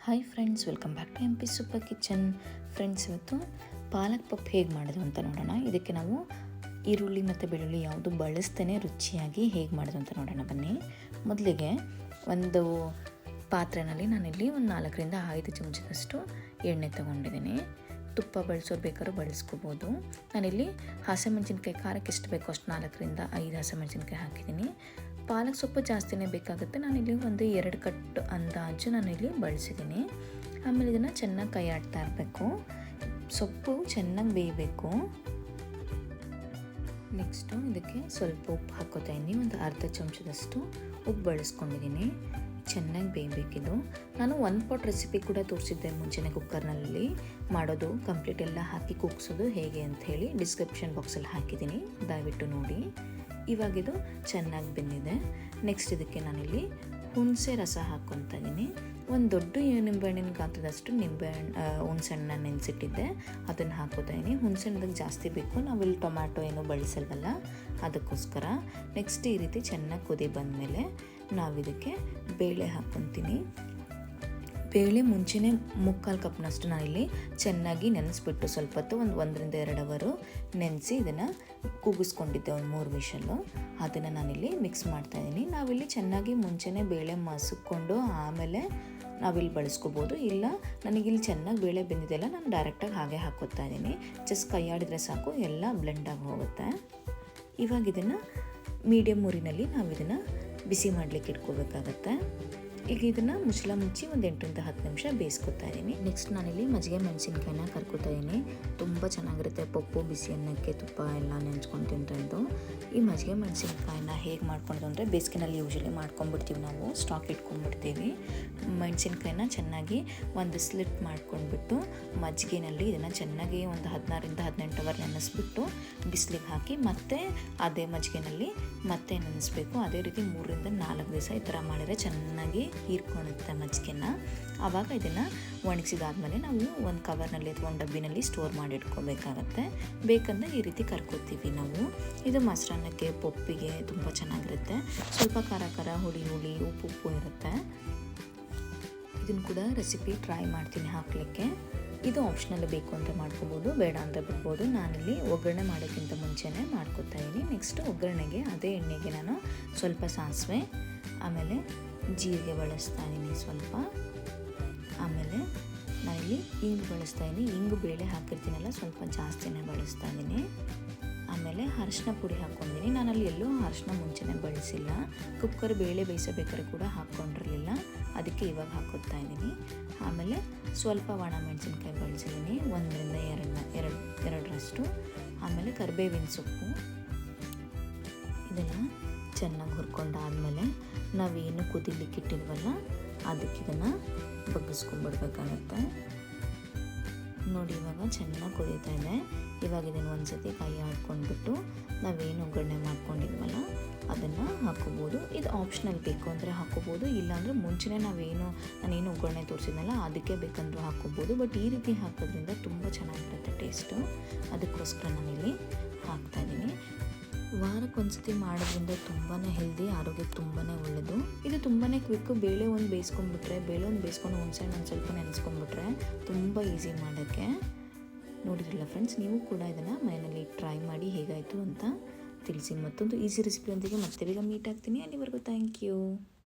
Hi friends, welcome back to MP super kitchen. Friends, ಇವತ್ತು ಪಾಲಕ್ ಪಪ್ಪು ಹೇಗೆ ಮಾಡೋದು ಅಂತ ನೋಡೋಣ. ಇದಕ್ಕೆ ನಾವು ಈರುಳ್ಳಿ ಮತ್ತು ಬೆಳ್ಳುಳ್ಳಿ ಯಾವುದು ಬಳಸ್ತೇನೆ ರುಚಿಯಾಗಿ ಹೇಗೆ ಮಾಡೋದು ಅಂತ ನೋಡೋಣ ಬನ್ನಿ. ಮೊದಲಿಗೆ ಒಂದು ಪಾತ್ರೆಯಲ್ಲಿ ನಾನಿಲ್ಲಿ ಒಂದು 4ರಿಂದ 5 ಚಮಚದಷ್ಟು ಎಣ್ಣೆ ತೊಗೊಂಡಿದ್ದೀನಿ. ತುಪ್ಪ ಬಳಸೋರು ಬೇಕಾದ್ರೂ ಬಳಸ್ಕೋಬೋದು. ನಾನಿಲ್ಲಿ ಹಸಿಮೆಣಸಿನ್ಕಾಯಿ ಖಾರಕ್ಕೆ ಎಷ್ಟು ಬೇಕೋ ಅಷ್ಟು 4ರಿಂದ 5 ಹಸಿಮೆಣಸಿನ್ಕಾಯಿ ಹಾಕಿದ್ದೀನಿ. ಪಾಲಕ್ ಸೊಪ್ಪು ಜಾಸ್ತಿನೇ ಬೇಕಾಗುತ್ತೆ. ನಾನಿಲ್ಲಿ ಒಂದು 2 ಕಟ್ಟು ಅಂದಾಜು ನಾನಿಲ್ಲಿ ಬಳಸಿದ್ದೀನಿ. ಆಮೇಲೆ ಇದನ್ನು ಚೆನ್ನಾಗಿ ಕೈ ಆಡ್ತಾ ಇರಬೇಕು. ಸೊಪ್ಪು ಚೆನ್ನಾಗಿ ಬೇಯಬೇಕು. ನೆಕ್ಸ್ಟು ಇದಕ್ಕೆ ಸ್ವಲ್ಪ ಉಪ್ಪು ಹಾಕೋತಾ ಇದ್ದೀನಿ. ಒಂದು ಅರ್ಧ ಚಮಚದಷ್ಟು ಉಪ್ಪು ಬಳಸ್ಕೊಂಡಿದ್ದೀನಿ. ಚೆನ್ನಾಗಿ ಬೇಯಬೇಕಿದು. ನಾನು 1 ಪಾಟ್ ರೆಸಿಪಿ ಕೂಡ ತೋರಿಸಿದ್ದೆ ಮುಂಚೆನೇ, ಕುಕ್ಕರ್ನಲ್ಲಿ ಮಾಡೋದು ಕಂಪ್ಲೀಟ್ ಎಲ್ಲ ಹಾಕಿ ಕುಗ್ಸೋದು ಹೇಗೆ ಅಂತ ಹೇಳಿ ಡಿಸ್ಕ್ರಿಪ್ಷನ್ ಬಾಕ್ಸಲ್ಲಿ ಹಾಕಿದ್ದೀನಿ, ದಯವಿಟ್ಟು ನೋಡಿ. ಇವಾಗಿದು ಚೆನ್ನಾಗಿ ಬೆಂದಿದೆ. ನೆಕ್ಸ್ಟ್ ಇದಕ್ಕೆ ನಾನಿಲ್ಲಿ ಹುಣಸೆ ರಸ ಹಾಕ್ಕೊತಾ ಇದ್ದೀನಿ. ಒಂದು ದೊಡ್ಡ ನಿಂಬೆಹಣ್ಣಿನ ಗಾತ್ರದಷ್ಟು ಹುಣಸೆಹಣ್ಣನ್ನ ನೆನೆಸಿಟ್ಟಿದ್ದೆ, ಅದನ್ನು ಹಾಕೋತಾ ಇದ್ದೀನಿ. ಹುಣಸೆಹಣ್ಣಕ್ಕೆ ಜಾಸ್ತಿ ಬೇಕು, ನಾವಿಲ್ಲಿ ಟೊಮ್ಯಾಟೊ ಏನೂ ಬಳಸಲ್ವಲ್ಲ, ಅದಕ್ಕೋಸ್ಕರ. ನೆಕ್ಸ್ಟ್ ಈ ರೀತಿ ಚೆನ್ನಾಗಿ ಕುದಿ ಬಂದಮೇಲೆ ನಾವಿದಕ್ಕೆ ಬೇಳೆ ಹಾಕ್ಕೊತೀನಿ. ಬೇಳೆ ಮುಂಚೆನೇ 3/4 ಕಪ್ನಷ್ಟು ನಾನಿಲ್ಲಿ ಚೆನ್ನಾಗಿ ನೆನೆಸ್ಬಿಟ್ಟು ಸ್ವಲ್ಪ ಹೊತ್ತು 1ರಿಂದ 2 ಅವರು ನೆನೆಸಿ ಇದನ್ನು ಕೂಗಿಸ್ಕೊಂಡಿದ್ದೆ, ಒಂದು 3 ವಿಷಲ್ಲು. ಅದನ್ನು ನಾನಿಲ್ಲಿ ಮಿಕ್ಸ್ ಮಾಡ್ತಾಯಿದ್ದೀನಿ. ನಾವಿಲ್ಲಿ ಚೆನ್ನಾಗಿ ಮುಂಚೆನೇ ಬೇಳೆ ಮಸುಕೊಂಡು ಆಮೇಲೆ ನಾವಿಲ್ಲಿ ಬಳಸ್ಕೋಬೋದು. ಇಲ್ಲ ನನಗಿಲ್ಲಿ ಚೆನ್ನಾಗಿ ಬೇಳೆ ಬೆಂದಿದೆಲ್ಲ, ನಾನು ಡೈರೆಕ್ಟಾಗಿ ಹಾಗೆ ಹಾಕೋತಾ ಇದ್ದೀನಿ. ಜಸ್ಟ್ ಕೈ ಆಡಿದರೆ ಸಾಕು, ಎಲ್ಲ ಬ್ಲೆಂಡಾಗಿ ಹೋಗುತ್ತೆ. ಇವಾಗ ಇದನ್ನು ಮೀಡಿಯಮ್ ಊರಿನಲ್ಲಿ ನಾವು ಇದನ್ನು ಬಿಸಿ ಮಾಡಲಿಕ್ಕೆ ಇಟ್ಕೋಬೇಕಾಗತ್ತೆ. ಈಗ ಇದನ್ನು ಮುಚ್ಚಳ ಮುಚ್ಚಿ ಒಂದು 8ರಿಂದ 10 ನಿಮಿಷ ಬೇಯಿಸ್ಕೊತಾ ಇದ್ದೀನಿ. ನೆಕ್ಸ್ಟ್ ನಾನಿಲ್ಲಿ ಮಜ್ಜಿಗೆ ಮೆಣಸಿನ್ಕಾಯಿನ ಕರ್ಕೋತಾ ಇದ್ದೀನಿ. ತುಂಬ ಚೆನ್ನಾಗಿರುತ್ತೆ ಪಪ್ಪು, ಬಿಸಿ ಅನ್ನಕ್ಕೆ ತುಪ್ಪ ಎಲ್ಲ ನೆಂಚ್ಕೊಂಡು ತಿಂತಾಯಿದ್ದು. ಈ ಮಜ್ಜಿಗೆ ಮೆಣಸಿನ್ಕಾಯಿನ ಹೇಗೆ ಮಾಡ್ಕೊಳೋದು ಅಂದರೆ, ಬೇಸಿಗೆನಲ್ಲಿ ಯೂಶಲಿ ಮಾಡ್ಕೊಂಡ್ಬಿಡ್ತೀವಿ, ನಾವು ಸ್ಟಾಕ್ ಇಟ್ಕೊಂಡ್ಬಿಡ್ತೀವಿ. ಮೆಣಸಿನ್ಕಾಯಿನ ಚೆನ್ನಾಗಿ ಒಂದು ಸ್ಲಿಟ್ ಮಾಡ್ಕೊಂಡ್ಬಿಟ್ಟು ಮಜ್ಜಿಗೆನಲ್ಲಿ ಇದನ್ನು ಚೆನ್ನಾಗಿ ಒಂದು 16ರಿಂದ 18 ಅವರ್ ನೆನೆಸ್ಬಿಟ್ಟು ಬಿಸಿಲಿಗೆ ಹಾಕಿ ಮತ್ತೆ ಅದೇ ಮಜ್ಜಿಗೆನಲ್ಲಿ ಮತ್ತೆ ನೆನೆಸ್ಬೇಕು. ಅದೇ ರೀತಿ 3ರಿಂದ 4 ದಿವಸ ಈ ಥರ ಮಾಡಿದರೆ ಚೆನ್ನಾಗಿ ಹೀರ್ಕೊಳುತ್ತೆ ಮಜ್ಜಿಗೆನ. ಆವಾಗ ಇದನ್ನು ಒಣಗಿಸಿದಾದ್ಮೇಲೆ ನಾವು ಒಂದು ಕವರ್ನಲ್ಲಿ ಅಥವಾ ಒಂದು ಡಬ್ಬಿನಲ್ಲಿ ಸ್ಟೋರ್ ಮಾಡಿ ಇಟ್ಕೋಬೇಕಾಗತ್ತೆ. ಬೇಕಂದರೆ ಈ ರೀತಿ ಕರ್ಕೋತೀವಿ ನಾವು. ಇದು ಮೊಸರನ್ನಕ್ಕೆ, ಪಪ್ಪಿಗೆ ತುಂಬ ಚೆನ್ನಾಗಿರುತ್ತೆ. ಸ್ವಲ್ಪ ಖಾರ ಖಾರ, ಹುಳಿ ಹುಳಿ, ಉಪ್ಪು ಉಪ್ಪು ಇರುತ್ತೆ. ಇದನ್ನು ಕೂಡ ರೆಸಿಪಿ ಟ್ರೈ ಮಾಡ್ತೀನಿ ಹಾಕಲಿಕ್ಕೆ. ಇದು ಆಪ್ಷನಲ್, ಬೇಕು ಅಂತ ಮಾಡ್ಕೋಬೋದು, ಬೇಡ ಅಂತ ಬಿಡ್ಬೋದು. ನಾನಿಲ್ಲಿ ಒಗ್ಗರಣೆ ಮಾಡೋಕ್ಕಿಂತ ಮುಂಚೆನೇ ಮಾಡ್ಕೊತಾ ಇದ್ದೀನಿ. ನೆಕ್ಸ್ಟ್ ಒಗ್ಗರಣೆಗೆ ಅದೇ ಎಣ್ಣೆಗೆ ನಾನು ಸ್ವಲ್ಪ ಸಾಸಿವೆ, ಆಮೇಲೆ ಜೀರಿಗೆ ಬಳಸ್ತಾ ಇದ್ದೀನಿ ಸ್ವಲ್ಪ. ಆಮೇಲೆ ನಾನಿಲ್ಲಿ ಇಂಗು ಬಳಸ್ತಾ ಇದ್ದೀನಿ. ಇಂಗು ಬೇಳೆ ಹಾಕಿರ್ತೀನಲ್ಲ, ಸ್ವಲ್ಪ ಜಾಸ್ತಿನೇ ಬಳಸ್ತಾ ಇದ್ದೀನಿ. ಆಮೇಲೆ ಅರಿಶಿನ ಪುಡಿ ಹಾಕ್ಕೊಂಡಿದ್ದೀನಿ. ನಾನಲ್ಲಿ ಎಲ್ಲೂ ಅರಿಶಿನ ಮುಂಚೆನೇ ಬಳಸಿಲ್ಲ. ಕುಕ್ಕರ್ ಬೇಳೆ ಬೇಯಿಸಬೇಕಾದ್ರೆ ಕೂಡ ಹಾಕ್ಕೊಂಡಿರಲಿಲ್ಲ, ಅದಕ್ಕೆ ಇವಾಗ ಹಾಕೋತಾ ಇದ್ದೀನಿ. ಆಮೇಲೆ ಸ್ವಲ್ಪ ಒಣ ಮೆಣಸಿನ್ಕಾಯಿ ಬಳಸಿದ್ದೀನಿ, 1ರಿಂದ 2ರಷ್ಟು. ಆಮೇಲೆ ಕರಿಬೇವಿನ ಸೊಪ್ಪು. ಇದನ್ನು ಚೆನ್ನಾಗಿ ಹುರ್ಕೊಂಡಾದಮೇಲೆ ನಾವೇನು ಕುದಿಲಿಕ್ಕೆ ಇಟ್ಟಿಲ್ವಲ್ಲ, ಅದಕ್ಕೆ ಇದನ್ನು ಬಗ್ಗಿಸ್ಕೊಂಡ್ಬಿಡ್ಬೇಕಾಗತ್ತೆ. ನೋಡಿ, ಇವಾಗ ಚೆನ್ನಾಗಿ ಕುದೀತಾ ಇದೆ. ಇವಾಗ ಇದನ್ನು ಒಂದು ಸತಿ ಕೈ ಆಡ್ಕೊಂಡ್ಬಿಟ್ಟು ನಾವೇನು ಒಗ್ಗರಣೆ ಮಾಡ್ಕೊಂಡಿದ್ವಲ್ಲ ಅದನ್ನು ಹಾಕೋಬೋದು. ಇದು ಆಪ್ಷನಲ್, ಬೇಕು ಅಂದರೆ ಹಾಕೋಬೋದು, ಇಲ್ಲಾಂದರೆ ಮುಂಚೆನೇ ನಾನೇನು ಒಗ್ಗರಣೆ ತೋರಿಸಿದ್ನಲ್ಲ ಅದಕ್ಕೆ ಬೇಕಂದ್ರೂ ಹಾಕೋಬೋದು. ಬಟ್ ಈ ರೀತಿ ಹಾಕೋದ್ರಿಂದ ತುಂಬ ಚೆನ್ನಾಗಿರುತ್ತೆ ಟೇಸ್ಟು, ಅದಕ್ಕೋಸ್ಕರ ನಾನಿಲ್ಲಿ ಹಾಕ್ತಾಯಿದ್ದೀನಿ. ವಾರಕ್ಕೊಂದ್ಸತಿ ಮಾಡೋದ್ರಿಂದ ತುಂಬಾ ಹೆಲ್ದಿ, ಆರೋಗ್ಯಕ್ಕೆ ತುಂಬಾ ಒಳ್ಳೆಯದು. ಇದು ತುಂಬಾ ಕ್ವಿಕ್ಕು. ಬೇಳೆ ಒಂದು ಬೇಯಿಸ್ಕೊಂಡು ಹುಣಸೆಹಣ್ಣು ಒಂದು ಸ್ವಲ್ಪ ನೆನೆಸ್ಕೊಂಡ್ಬಿಟ್ರೆ ತುಂಬ ಈಸಿ ಮಾಡೋಕ್ಕೆ. ನೋಡಿದ್ರಲ್ಲ ಫ್ರೆಂಡ್ಸ್, ನೀವು ಕೂಡ ಇದನ್ನು ಮನೆಯಲ್ಲಿ ಟ್ರೈ ಮಾಡಿ ಹೇಗಾಯಿತು ಅಂತ ತಿಳಿಸಿ. ಮತ್ತೊಂದು ಈಸಿ ರೆಸಿಪಿಯೊಂದಿಗೆ ಮತ್ತೆ ಬೇಗ ಮೀಟ್ ಆಗ್ತೀನಿ. ಅಲ್ಲಿವರೆಗೂ ಥ್ಯಾಂಕ್ ಯು.